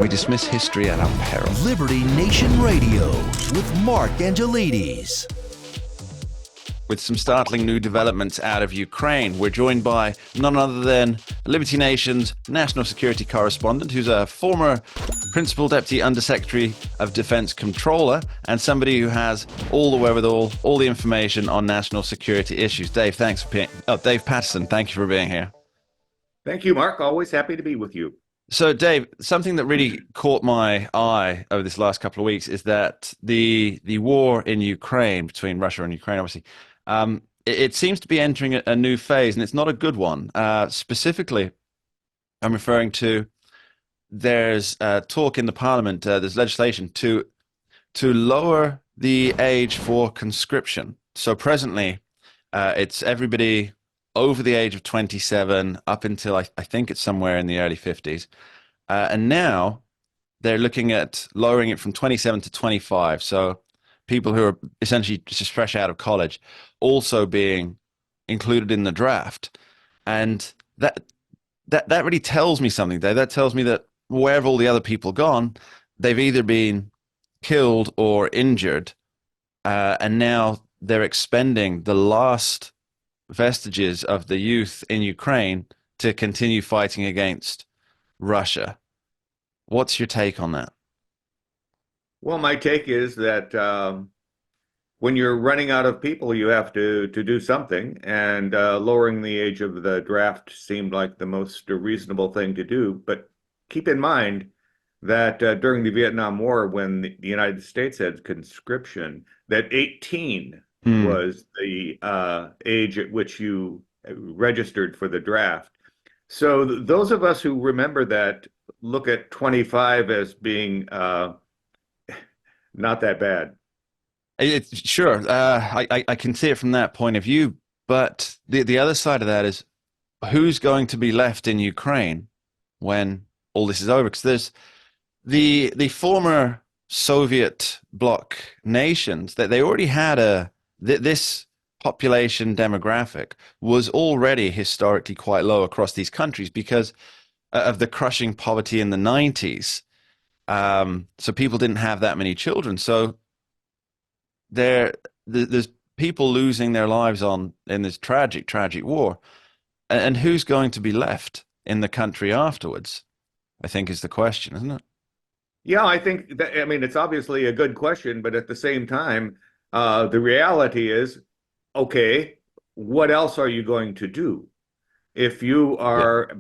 We dismiss history at our peril. Liberty Nation Radio with Mark Angelides. With some startling new developments out of Ukraine, we're joined by none other than Liberty Nation's national security correspondent, who's a former Principal Deputy Undersecretary of Defense Controller, and somebody who has all the wherewithal, all the information on national security issues. Dave, thanks for being. Oh, Dave Patterson, thank you for being here. Thank you, Mark. Always happy to be with you. So, Dave, something that really caught my eye over this last couple of weeks is that the war in Ukraine, between Russia and Ukraine, obviously, it seems to be entering a new phase, and it's not a good one. Specifically, I'm referring to there's talk in the parliament, there's legislation to lower the age for conscription. So presently, it's everybody over the age of 27 up until I think it's somewhere in the early 50s. And now they're looking at lowering it from 27 to 25. So people who are essentially just fresh out of college also being included in the draft. And that really tells me something, Dave. That tells me that wherever all the other people gone, they've either been killed or injured. And now they're expending the last vestiges of the youth in Ukraine to continue fighting against Russia. What's your take on that? Well, my take is that when you're running out of people, you have to do something, and lowering the age of the draft seemed like the most reasonable thing to do. But keep in mind that during the Vietnam War, when the United States had conscription, that 18 was the age at which you registered for the draft. So those of us who remember that look at 25 as being not that bad. Sure, I can see it from that point of view, but the other side of that is who's going to be left in Ukraine when all this is over? Because there's the former Soviet bloc nations that they already had this population demographic was already historically quite low across these countries because of the crushing poverty in the 90s. So people didn't have that many children. So there's people losing their lives in this tragic war. And who's going to be left in the country afterwards, I think is the question, isn't it? Yeah, I think that, I mean, it's obviously a good question, but at the same time, the reality is, okay, what else are you going to do? If you are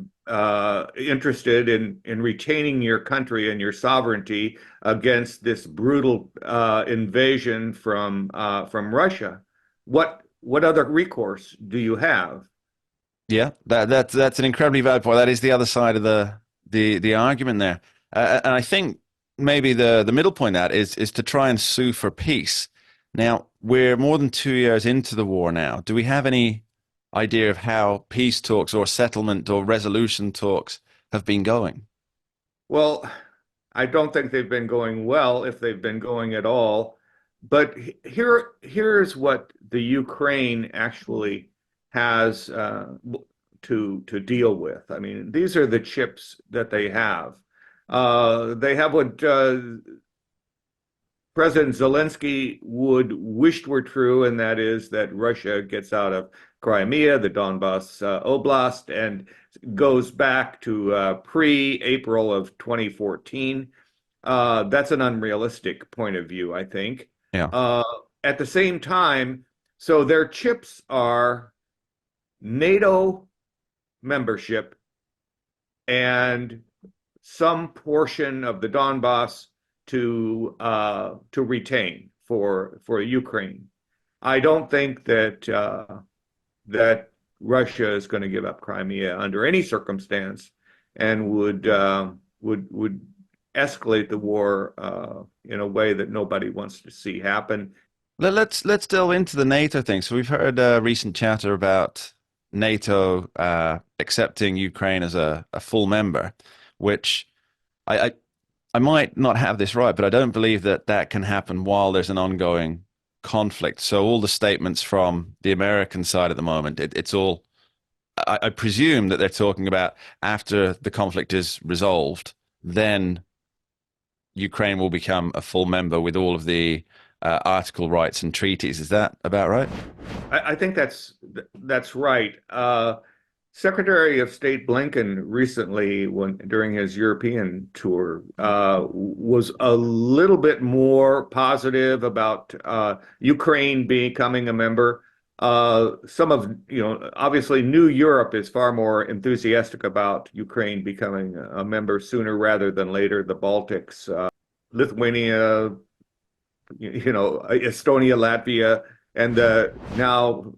interested in retaining your country and your sovereignty against this brutal invasion from Russia, what other recourse do you have? Yeah, that's an incredibly valid point. That is the other side of the argument there, and I think maybe the middle point of that is to try and sue for peace. Now, we're more than 2 years into the war now. Do we have any idea of how peace talks or settlement or resolution talks have been going? Well, I don't think they've been going well, if they've been going at all. But here's what the Ukraine actually has to deal with. I mean, these are the chips that they have. They have what President Zelensky would wish were true, and that is that Russia gets out of Crimea, the Donbas Oblast, and goes back to pre-April of 2014. That's an unrealistic point of view, I think. Yeah. At the same time, so their chips are NATO membership and some portion of the Donbas to retain for Ukraine. I don't think that that Russia is going to give up Crimea under any circumstance, and would escalate the war in a way that nobody wants to see happen. Let's delve into the NATO thing. So we've heard recent chatter about NATO accepting Ukraine as a full member, which I might not have this right, but I don't believe that can happen while there's an ongoing conflict. So all the statements from the American side at the moment, it's all, I presume that they're talking about after the conflict is resolved, then Ukraine will become a full member with all of the article rights and treaties. Is that about right? I think that's right. Secretary of State Blinken recently, during his European tour, was a little bit more positive about Ukraine becoming a member. Obviously, New Europe is far more enthusiastic about Ukraine becoming a member sooner rather than later. The Baltics, Lithuania, Estonia, Latvia, and now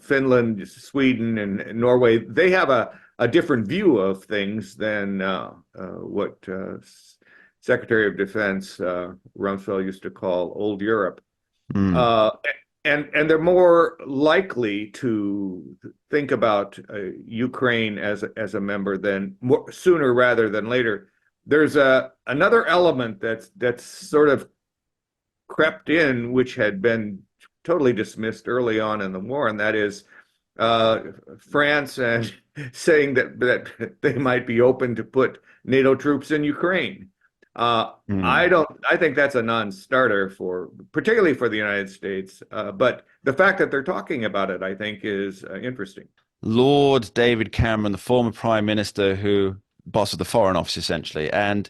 Finland, Sweden, and Norway, they have a different view of things than what Secretary of Defense Rumsfeld used to call old Europe. Mm. Uh, and they're more likely to think about Ukraine as a member sooner rather than later. There's another element that's sort of crept in, which had been totally dismissed early on in the war, and that is France and saying that they might be open to put NATO troops in Ukraine. Mm. I think that's a non-starter particularly for the United States. But the fact that they're talking about it, I think, is interesting. Lord David Cameron, the former prime minister who boss of the foreign office essentially, and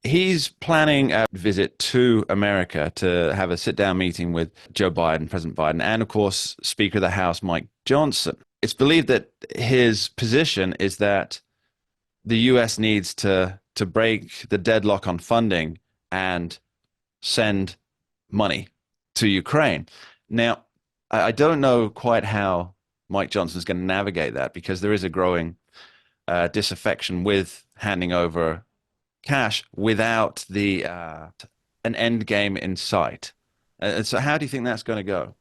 he's planning a visit to America to have a sit-down meeting with Joe Biden, President Biden, and of course, Speaker of the House Mike Johnson. It's believed that his position is that the US needs to break the deadlock on funding and send money to Ukraine. Now, I don't know quite how Mike Johnson is going to navigate that because there is a growing disaffection with handing over cash without the an end game in sight. So how do you think that's going to go?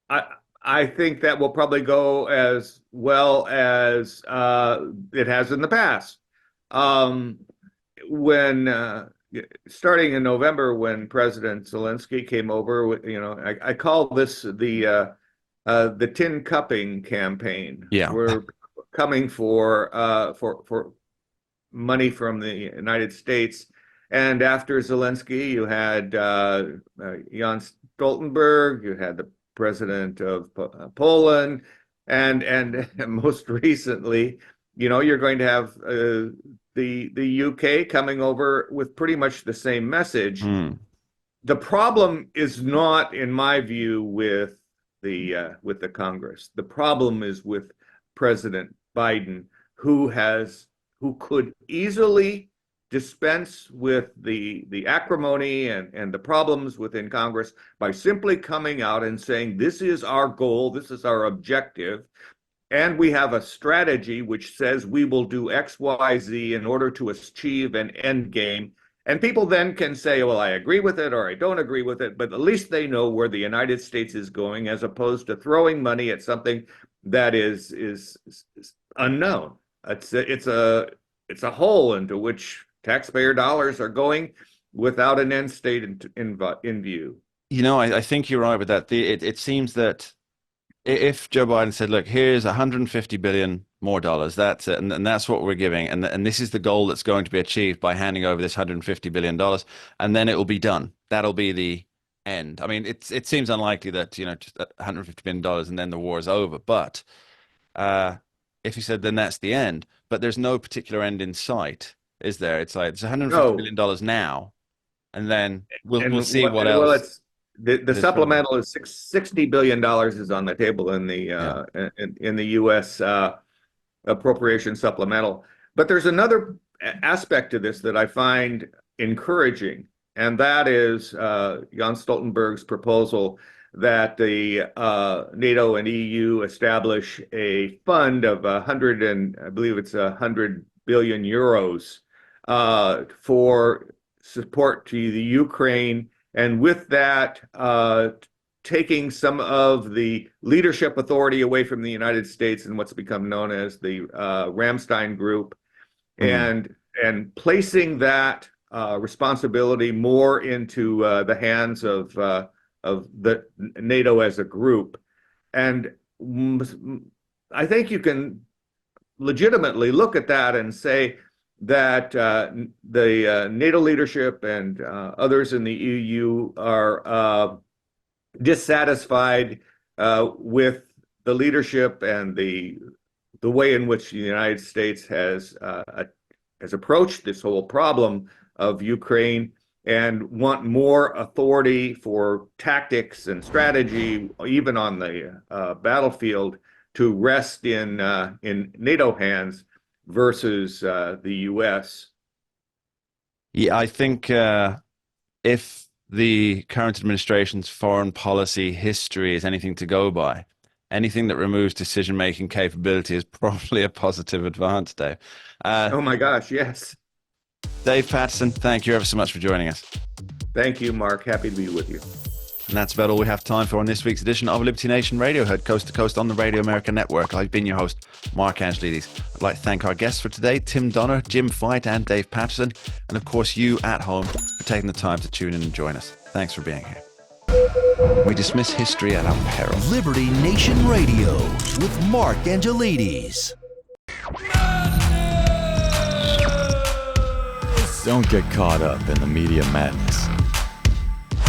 I I think that will probably go as well as it has in the past. Um, when Starting in November, when President Zelensky came over, I call this the tin cupping campaign. Yeah. We're coming for money from the United States, and after Zelensky, you had Jan Stoltenberg, you had the president of Poland, and most recently, you're going to have the UK coming over with pretty much the same message. Mm. The problem is not, in my view, with the Congress. The problem is with President Biden, who could easily dispense with the acrimony and the problems within Congress by simply coming out and saying, this is our goal, this is our objective, and we have a strategy which says we will do X, Y, Z in order to achieve an end game. And people then can say, well, I agree with it or I don't agree with it, but at least they know where the United States is going, as opposed to throwing money at something that is unknown. It's a hole into which taxpayer dollars are going without an end state in view. I think you're right with that. It seems that if Joe Biden said, look, here's 150 billion more dollars, that's it, and that's what we're giving, and this is the goal that's going to be achieved by handing over this 150 billion dollars, and then it will be done. That'll be the end. I mean, it seems unlikely that, just 150 billion dollars and then the war is over, but uh, if he said then that's the end, but there's no particular end in sight, is there? It's like it's 150 No, billion dollars now, and then we'll and see what well, else it's the is further. supplemental is $60 billion is on the table Yeah. in the U.S. Appropriation supplemental. But there's another aspect to this that I find encouraging, and that is Jan Stoltenberg's proposal that the NATO and EU establish a fund of 100 and I believe it's 100 billion euros for support to the Ukraine, and with that, taking some of the leadership authority away from the United States and what's become known as the Ramstein Group, Mm. and placing that responsibility more into the hands of the NATO as a group. And I think you can legitimately look at that and say that the NATO leadership and others in the EU are dissatisfied with the leadership and the way in which the United States has approached this whole problem of Ukraine, and want more authority for tactics and strategy, even on the battlefield, to rest in NATO hands versus the U.S. Yeah, I think if the current administration's foreign policy history is anything to go by, anything that removes decision-making capability is probably a positive advance, Dave. Oh my gosh, yes. Dave Patterson, thank you ever so much for joining us. Thank you, Mark. Happy to be with you. And that's about all we have time for on this week's edition of Liberty Nation Radio, heard coast to coast on the Radio America Network. I've been your host, Mark Angelides. I'd like to thank our guests for today, Tim Donner, Jim Fight, and Dave Patterson, and of course you at home for taking the time to tune in and join us. Thanks for being here. We dismiss history at our peril. Liberty Nation Radio with Mark Angelides. Don't get caught up in the media madness.